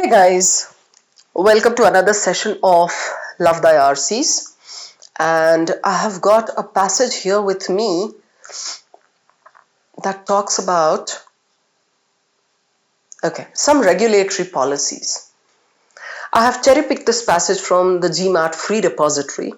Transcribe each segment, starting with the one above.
guys, welcome to another session of Love Thy RCs, and I have got a passage here with me that talks about some regulatory policies. I have cherry-picked this passage from the GMAT free repository.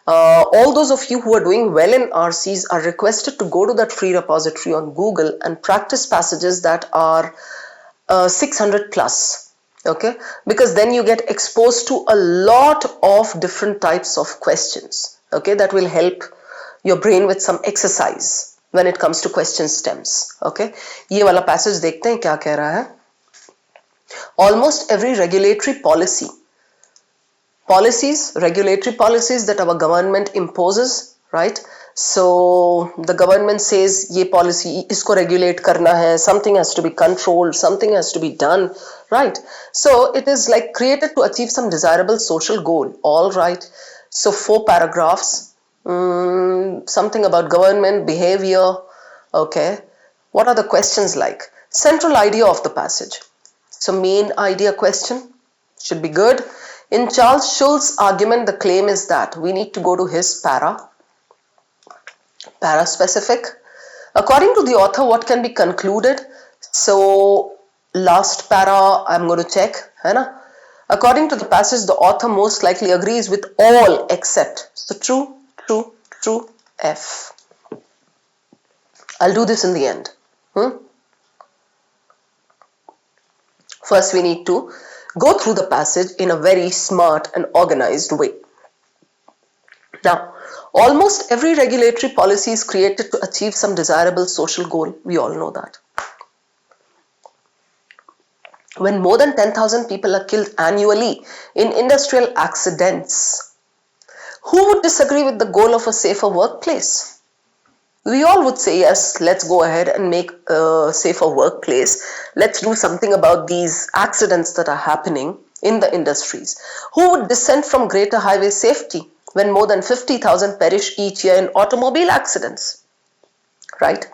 All those of you who are doing well in RCs are requested to go to that free repository on Google and practice passages that are 600 plus. Okay, because then you get exposed to a lot of different types of questions. Okay, that will help your brain with some exercise when it comes to question stems. Okay, ये वाला passage देखते हैं क्या कह रहा है. Almost every regulatory regulatory policies that our government imposes, right? So the government says ये policy इसको regulate करना है, something has to be controlled, something has to be done, right? So it is like created to achieve some desirable social goal. All right, so 4 paragraphs, something about government behavior. Okay, what are the questions like? Central idea of the passage. So main idea question should be good. In Charles Schulz's argument, the claim is that we need to go to his para-specific. According to the author, what can be concluded? So last para I'm going to check, है ना? According to the passage, the author most likely agrees with all except. So true, F. I'll do this in the end. First, we need to go through the passage in a very smart and organized way. Now, almost every regulatory policy is created to achieve some desirable social goal. We all know that. When more than 10,000 people are killed annually in industrial accidents, who would disagree with the goal of a safer workplace? We all would say, yes, let's go ahead and make a safer workplace. Let's do something about these accidents that are happening in the industries. Who would dissent from greater highway safety when more than 50,000 perish each year in automobile accidents? Right?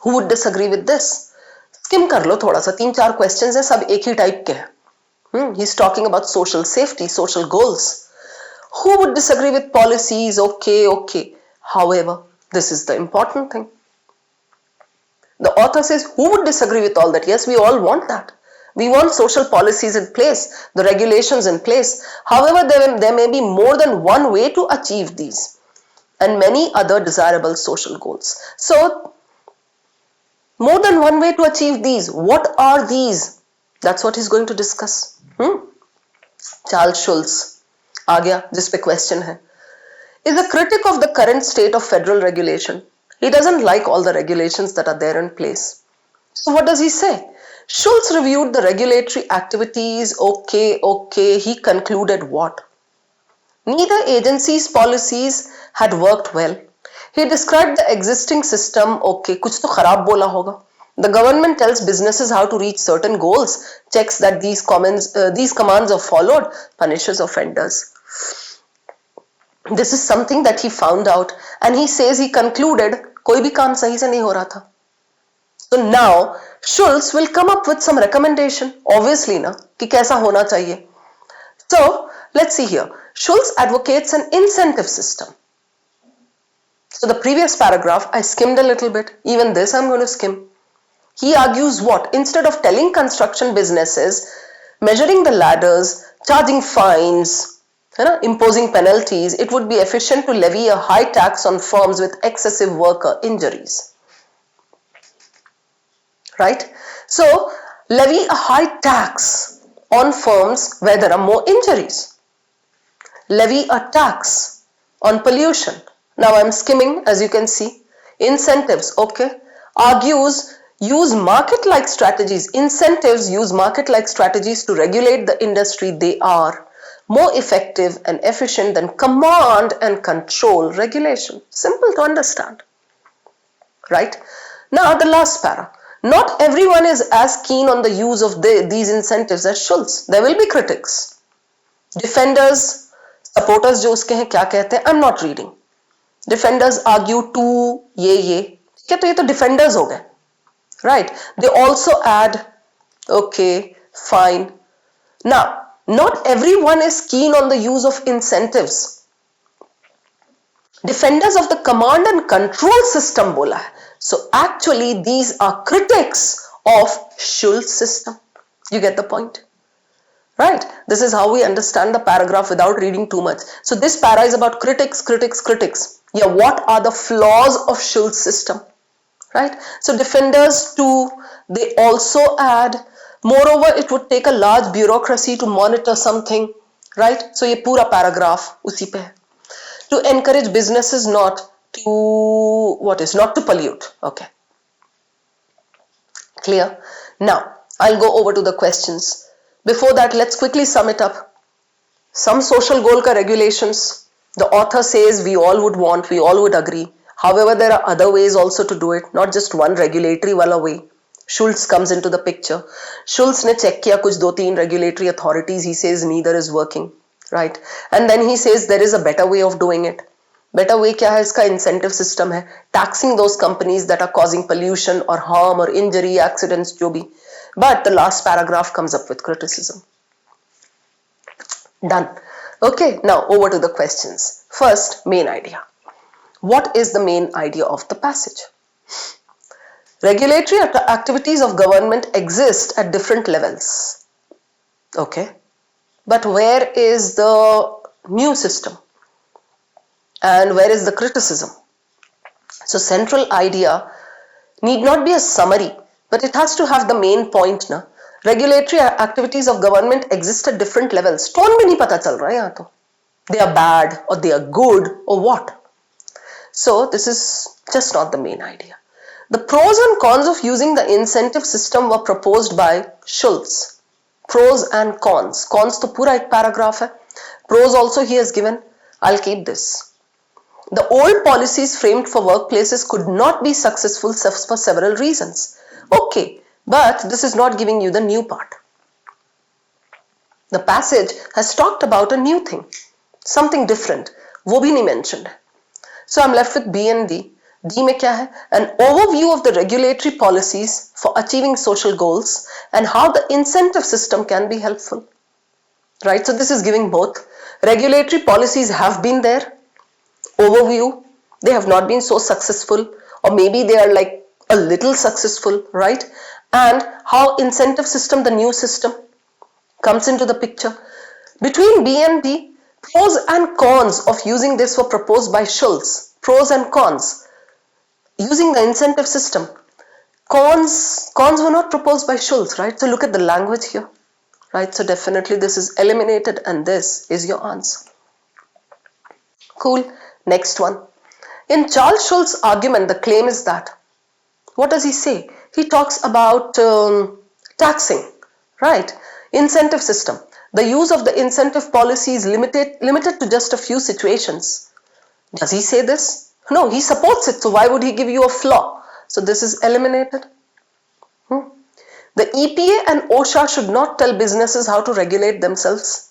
Who would disagree with this? Skim kar lo thoda sa, 3-4 questions hai, sab ek hi type ke hai. He's talking about social safety, social goals. Who would disagree with policies? Okay. However, this is the important thing. The author says, who would disagree with all that? Yes, we all want that. We want social policies in place, the regulations in place. However, there may be more than one way to achieve these and many other desirable social goals. So, more than one way to achieve these. What are these? That's what he's going to discuss. Charles Schulz, आ गया जिस पे question है. Is a critic of the current state of federal regulation. He doesn't like all the regulations that are there in place. So what does he say? Schulz reviewed the regulatory activities. Okay. He concluded what? Neither agency's policies had worked well. He described the existing system. Okay, कुछ तो खराब बोला होगा. The government tells businesses how to reach certain goals, checks that these commands are followed, punishes offenders. This is something that he found out, and he says he concluded कोई भी काम सही से नहीं हो रहा था. So now Schulz will come up with some recommendation, obviously ना, कि कैसा होना चाहिए. So let's see here. Schulz advocates an incentive system. So the previous paragraph I skimmed a little bit. Even this I'm going to skim. He argues what? Instead of telling construction businesses, measuring the ladders, charging fines, imposing penalties, it would be efficient to levy a high tax on firms with excessive worker injuries. Right? So, levy a high tax on firms where there are more injuries. Levy a tax on pollution. Now I'm skimming, as you can see. Incentives, okay. Argues use market-like strategies. Incentives use market-like strategies to regulate the industry. They are more effective and efficient than command and control regulation. Simple to understand. Right? Now the last para. Not everyone is as keen on the use of these incentives as Schulz. There will be critics. Defenders, supporters जो उसके हैं क्या कहते हैं? I'm not reading. Defenders argue to ये. क्या तो ये तो defenders हो गए. Right? They also add, okay, fine. Now, not everyone is keen on the use of incentives. Defenders of the command and control system bola hai. So actually these are critics of Schulz system. You get the point? Right? This is how we understand the paragraph without reading too much. So this para is about critics. Yeah, what are the flaws of Schulz system? Right? So defenders too, they also add, moreover it would take a large bureaucracy to monitor something. Right? So ye pura paragraph usi pe hai. To encourage businesses not to pollute. Okay. Clear? Now, I'll go over to the questions. Before that, let's quickly sum it up. Some social goal ka regulations, the author says we all would want, we all would agree. However, there are other ways also to do it, not just one regulatory wala way. Schulz comes into the picture. Schulz ne check kiya kuch 2-3 regulatory authorities, he says neither is working, right? And then he says there is a better way of doing it. Better way kya hai? Iska incentive system hai, taxing those companies that are causing pollution or harm or injury, accidents, jo bhi. But the last paragraph comes up with criticism. Done. Okay, now over to the questions. First, main idea. What is the main idea of the passage? Regulatory activities of government exist at different levels. Okay. But where is the new system? And where is the criticism? So central idea need not be a summary, but it has to have the main point. Na? Regulatory activities of government exist at different levels. Tone bhi nahi pata chal raha hai yahan to. They are bad or they are good or what? So this is just not the main idea. The pros and cons of using the incentive system were proposed by Schulz. Pros and cons. Cons to pura ek paragraph hai. Pros also he has given. I'll keep this. The old policies framed for workplaces could not be successful for several reasons. Okay, but this is not giving you the new part. The passage has talked about a new thing, something different. वो भी नहीं mentioned. So I'm left with B and D. D में क्या है? An overview of the regulatory policies for achieving social goals and how the incentive system can be helpful. Right? So this is giving both. Regulatory policies have been there. Overview. They have not been so successful, or maybe they are like a little successful, right? And how incentive system, the new system, comes into the picture. Between B and D, pros and cons of using this were proposed by Schulz. Pros and cons. Using the incentive system. Cons were not proposed by Schulz, right? So look at the language here, right? So definitely this is eliminated and this is your answer. Cool. Next one. In Charles Schulz's argument, the claim is that, what does he say? He talks about taxing, right? Incentive system. The use of the incentive policy is limited to just a few situations. Does he say this? No, he supports it. So why would he give you a flaw? So this is eliminated. The EPA and OSHA should not tell businesses how to regulate themselves.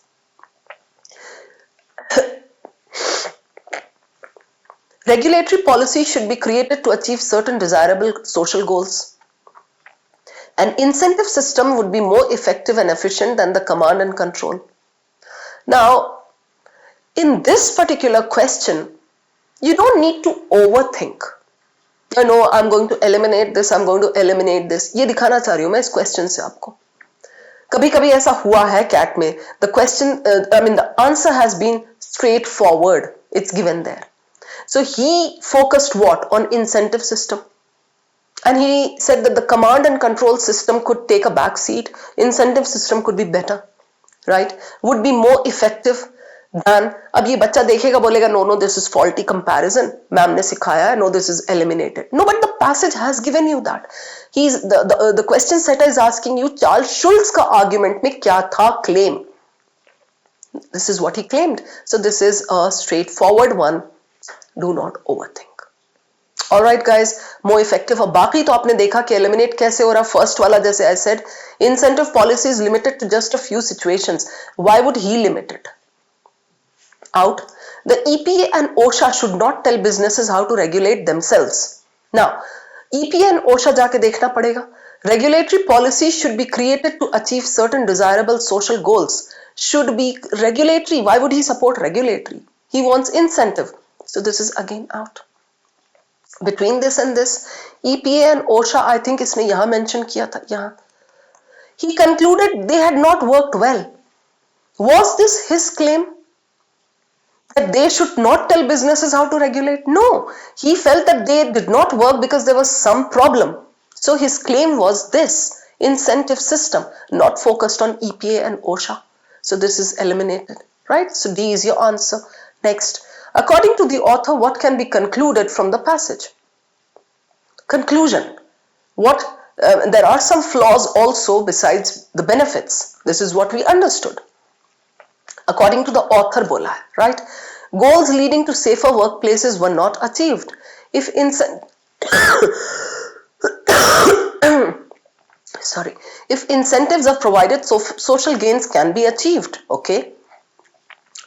Regulatory policy should be created to achieve certain desirable social goals. An incentive system would be more effective and efficient than the command and control. Now, in this particular question, you don't need to overthink. You know, I'm going to eliminate this, I'm going to eliminate this. ये दिखाना चाह रही हूँ मैं इस question से आपको. कभी-कभी ऐसा हुआ है CAT में. The question, the answer has been straightforward. It's given there. So he focused what? On incentive system. And he said that the command and control system could take a back seat. Incentive system could be better, right? Would be more effective than, अब ये बच्चा देखेगा बोलेगा no, this is faulty comparison. Ma'am ने सिखाया है, no, this is eliminated. No, but the passage has given you that. The question setter is asking you, Charles Schulz का argument में क्या था claim? This is what he claimed. So this is a straightforward one. Do not overthink. Alright guys, more effective. और बाकी तो आपने देखा कि eliminate कैसे हो रहा. First वाला जैसे I said, incentive policy is limited to just a few situations. Why would he limit it? Out. The EPA and OSHA should not tell businesses how to regulate themselves. Now, EPA and OSHA जाके देखना पड़ेगा. Regulatory policies should be created to achieve certain desirable social goals. Should be regulatory. Why would he support regulatory? He wants incentive. So this is again out. Between this and this, EPA and OSHA, I think इसने यहाँ mention किया था यहाँ. He concluded they had not worked well. Was this his claim? That they should not tell businesses how to regulate? No. He felt that they did not work because there was some problem. So his claim was this incentive system, not focused on EPA and OSHA. So this is eliminated, right? So D is your answer. Next, according to the author, what can be concluded from the passage? Conclusion. There are some flaws also besides the benefits. This is what we understood. According to the author bola, right? Goals leading to safer workplaces were not achieved. If incentives are provided, so social gains can be achieved. Okay.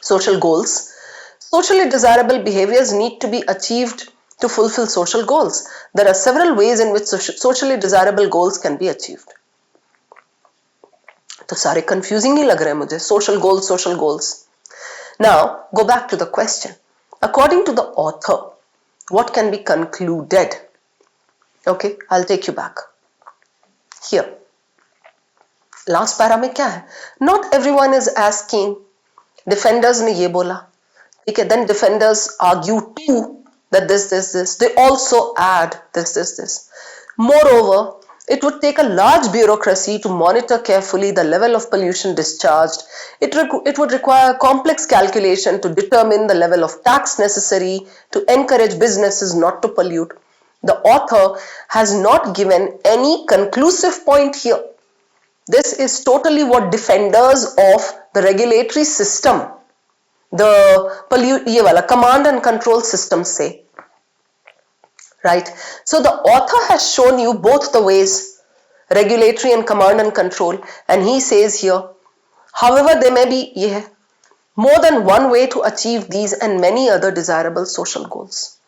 Social goals. Socially desirable behaviors need to be achieved to fulfill social goals. There are several ways in which socially desirable goals can be achieved. तो सारे confusing ही लग रहे हैं मुझे. Social goals. Now, go back to the question. According to the author, what can be concluded? Okay, I'll take you back. Here. Last para में क्या है? Not everyone is as keen. Defenders ने ये बोला. Okay, then defenders argue too that this. They also add this. Moreover, it would take a large bureaucracy to monitor carefully the level of pollution discharged. It would require complex calculation to determine the level of tax necessary to encourage businesses not to pollute. The author has not given any conclusive point here. This is totally what defenders of the regulatory system, ये वाला command and control system say. Right? So the author has shown you both the ways, regulatory and command and control, and he says here, however, there may be more than one way to achieve these and many other desirable social goals.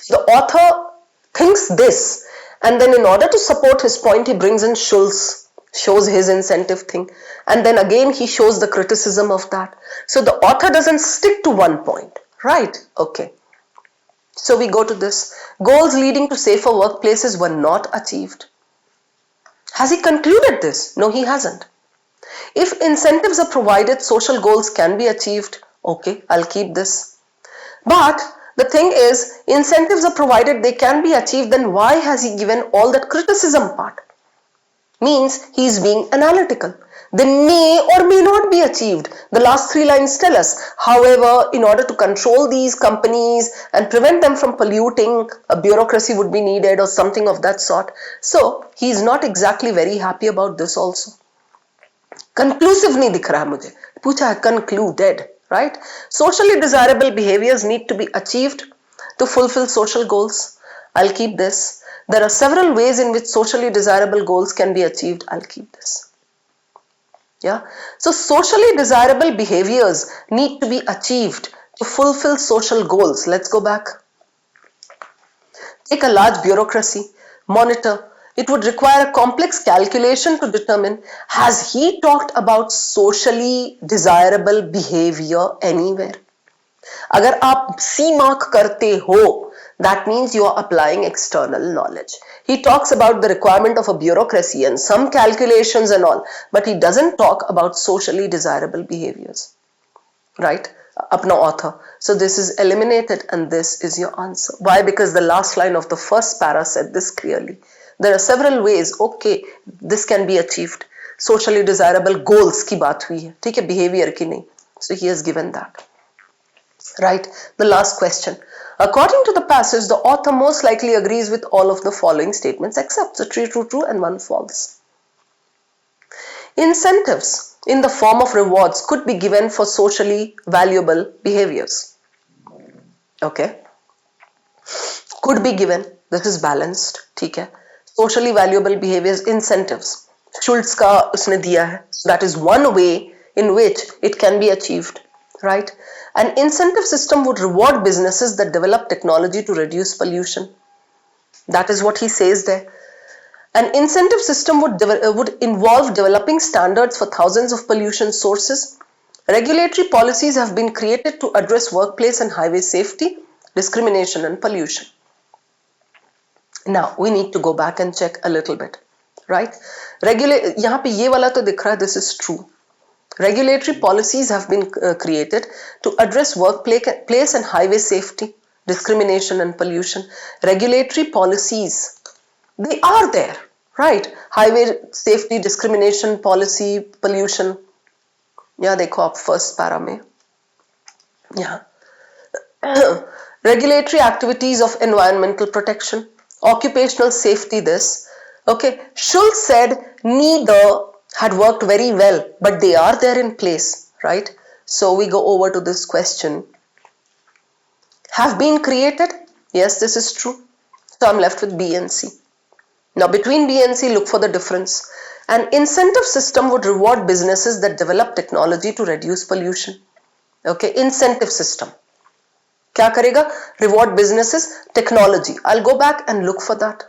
The author thinks this, and then in order to support his point, he brings in Schulz, shows his incentive thing, and then again he shows the criticism of that. So the author doesn't stick to one point, right? Okay. So we go to this. Goals leading to safer workplaces were not achieved. Has he concluded this? No, he hasn't. If incentives are provided, social goals can be achieved. Okay, I'll keep this. But the thing is, incentives are provided, they can be achieved, then why has he given all that criticism part? Means he is being analytical. They may or may not be achieved. The last three lines tell us. However, in order to control these companies and prevent them from polluting, a bureaucracy would be needed or something of that sort. So, he is not exactly very happy about this also. Conclusive नहीं दिख रहा है मुझे. पूछा है concluded, right? Socially desirable behaviors need to be achieved to fulfill social goals. I'll keep this. There are several ways in which socially desirable goals can be achieved. I'll keep this. Yeah. So socially desirable behaviors need to be achieved to fulfill social goals. Let's go back. Take a large bureaucracy, monitor. It would require a complex calculation to determine, has he talked about socially desirable behavior anywhere? अगर आप C mark करते हो, that means you are applying external knowledge. He talks about the requirement of a bureaucracy and some calculations and all, but he doesn't talk about socially desirable behaviors. Right? Apna author. So this is eliminated and this is your answer. Why? Because the last line of the first para said this clearly. There are several ways, okay, this can be achieved. Socially desirable goals की बात हुई है, ठीक है, behavior की नहीं. So he has given that. Right? The last question. According to the passage, the author most likely agrees with all of the following statements except the true and one false. Incentives in the form of rewards could be given for socially valuable behaviors. Okay. Could be given. This is balanced. ठीक है. Socially valuable behaviors, incentives. Schulz का उसने दिया है. So that is one way in which it can be achieved. Right? An incentive system would reward businesses that develop technology to reduce pollution. That is what he says there. An incentive system would involve developing standards for thousands of pollution sources. Regulatory policies have been created to address workplace and highway safety, discrimination and pollution. Now we need to go back and check a little bit, right? यहाँ पे ये वाला तो दिख रहा है, this is true. Regulatory policies have been created to address workplace and highway safety, discrimination and pollution. Regulatory policies, they are there, right? Highway safety, discrimination, policy, pollution. यहाँ देखो आप first para में, यहाँ regulatory activities of environmental protection, occupational safety, this. Okay, Schulz said neither had worked very well, but they are there in place, right? So we go over to this question. Have been created? Yes, this is true. So I'm left with B and C. Now between B and C, look for the difference. An incentive system would reward businesses that develop technology to reduce pollution. Okay, incentive system. क्या करेगा? Reward businesses, technology. I'll go back and look for that.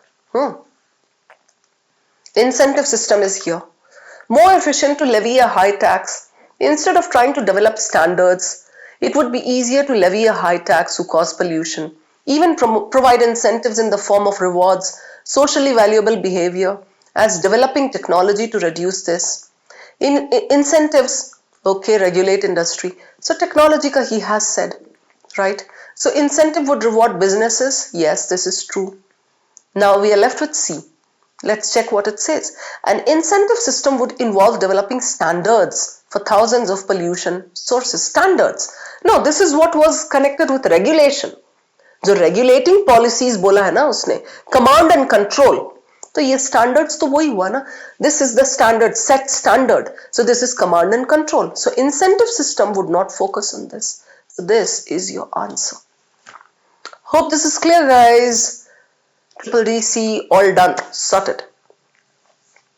Incentive system is here. More efficient to levy a high tax. Instead of trying to develop standards, it would be easier to levy a high tax who cause pollution. Even provide incentives in the form of rewards, socially valuable behavior, as developing technology to reduce this. Incentives, okay, regulate industry. So technology ka he has said, right? So incentive would reward businesses. Yes, this is true. Now we are left with C. Let's check what it says. An incentive system would involve developing standards for thousands of pollution sources. Standards. No, this is what was connected with regulation. जो regulating policies बोला है ना उसने, command and control. तो ये standards तो वही हुआ ना. This is the standard, set standard. So this is command and control. So incentive system would not focus on this. So this is your answer. Hope this is clear, guys. Triple DC, all done, sorted.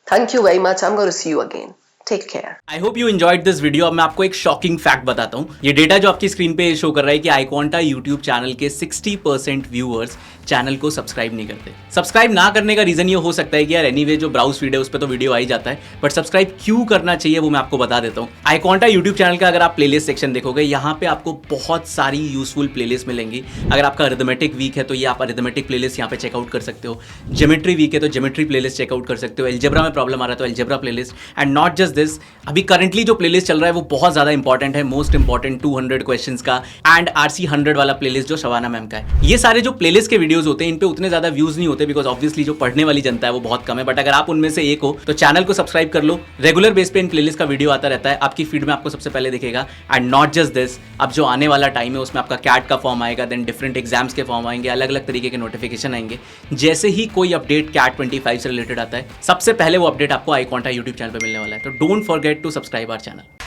Thank you very much. I'm going to see you again. Take care. I hope you enjoyed this video. अब मैं आपको एक shocking fact बताता हूँ. ये data जो आपकी screen पे शो कर रहा है कि iQuanta YouTube चैनल के 60% व्यूअर्स चैनल को सब्सक्राइब नहीं करते. सब्सक्राइब ना करने का रीजन ये हो सकता है कि यार एनीवे जो ब्राउज फीड है उस पर तो वीडियो आ ही जाता है, बट सब्सक्राइब क्यों करना चाहिए वो मैं आपको बता देता हूँ. iQuanta YouTube चैनल का अगर आप प्लेलिस्ट सेक्शन देखोगे, यहाँ पे आपको बहुत सारी यूजफुल प्लेलिस्ट मिलेंगी. अगर आपका अरिथमेटिक वीक है तो ये आप अरिथमेटिक प्लेलिस्ट यहाँ पे चेकआउट कर सकते हो. ज्योमेट्री वीक है तो ज्योमेट्री प्लेलिस्ट चेकआउट कर सकते हो. एल्जेब्रा में प्रॉब्लम आ रहा है तो algebra playlist. And not just this, अभी करंटली जो प्लेलिस्ट चल रहा है वो बहुत ज्यादा इंपॉर्टेंट है, मोस्ट इंपॉर्टेंट 200 क्वेश्चंस का एंड RC 100 वाला प्लेलिस्ट जो शबाना मैम का है. ये सारे जो प्लेलिस्ट के वीडियोस होते हैं इन पे उतने ज्यादा व्यूज नहीं होते बिकॉज ऑब्वियसली जो पढ़ने वाली जनता है वो बहुत कम है. बट अगर आप उनमें से एक हो तो चैनल को सब्सक्राइब कर लो. रेगुलर बेस पे इन प्लेलिस्ट का वीडियो आता रहता है, आपकी फीड में आपको सबसे पहले दिखेगा. एंड नॉट जस्ट दिस, अब जो आने वाला टाइम है उसमें आपका कैट का फॉर्म आएगा, देन डिफरेंट एग्जाम्स के फॉर्म आएंगे, अलग अलग तरीके के नोटिफिकेशन आएंगे. जैसे ही कोई अपडेट कैट 25 से रिलेटेड आता है सबसे पहले वो अपडेट आपको iQuanta YouTube चैनल पर मिलने वाला है. तो don't forget to subscribe our channel.